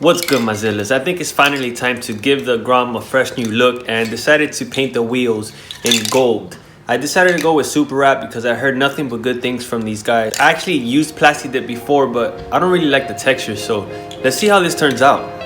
What's good, my Zillas? I think it's finally time to give the Grom a fresh new look and decided to paint the wheels in gold. I decided to go with Superwrap because I heard nothing but good things from these guys. I actually used Plasti Dip before, but I don't really like the texture, so let's see how this turns out.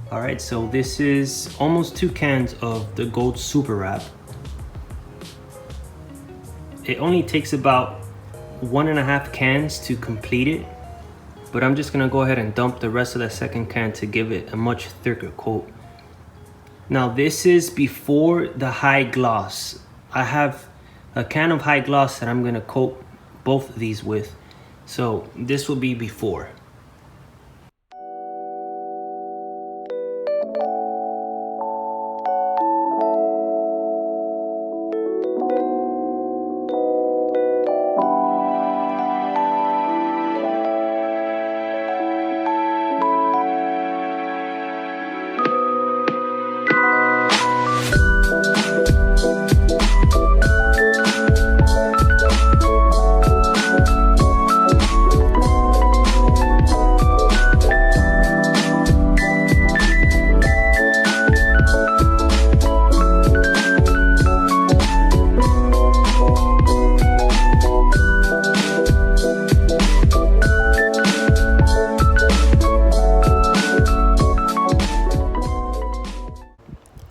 Alright, so this is almost 2 cans of the gold Superwrap. It only takes about 1.5 cans to complete it, but I'm just gonna go ahead and dump the rest of that second can to give it a much thicker coat. Now this is before the high gloss. I have a can of high gloss that I'm gonna coat both of these with. So this will be before.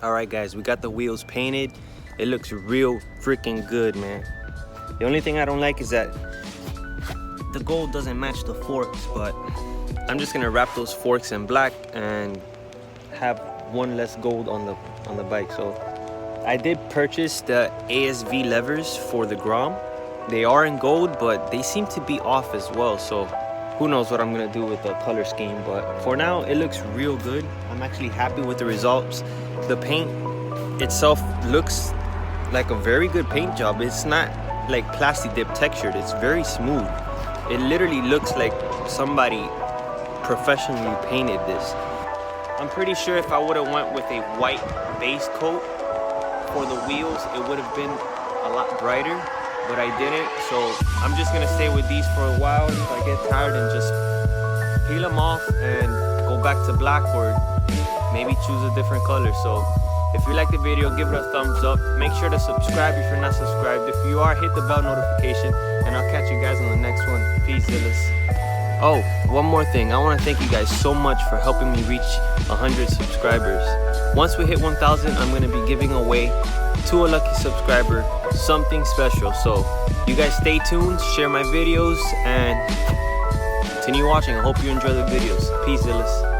Alright guys, we got the wheels painted. It looks real freaking good, man. The only thing I don't like is that the gold doesn't match the forks, but I'm just gonna wrap those forks in black and have one less gold on the bike. So I did purchase the ASV levers for the Grom. They are in gold, but they seem to be off as well, so who knows what I'm gonna do with the color scheme, but for now it looks real good. I'm actually happy with the results. The paint itself looks like a very good paint job. It's not like Plasti Dip textured, it's very smooth. It literally looks like somebody professionally painted this. I'm pretty sure if I would have went with a white base coat for the wheels, it would have been a lot brighter, but I didn't. So I'm just gonna stay with these for a while. If I get tired and just peel them off and go back to black, or maybe choose a different color. So If you like the video, give it a thumbs up. Make sure to subscribe if you're not subscribed. If you are, hit the bell notification, and I'll catch you guys on the next one. Peace, Zillas. Oh, one more thing. I want to thank you guys so much for helping me reach 100 subscribers. Once we hit 1,000, I'm going to be giving away to a lucky subscriber something special. So you guys stay tuned, share my videos, and continue watching. I hope you enjoy the videos. Peace, Zillas.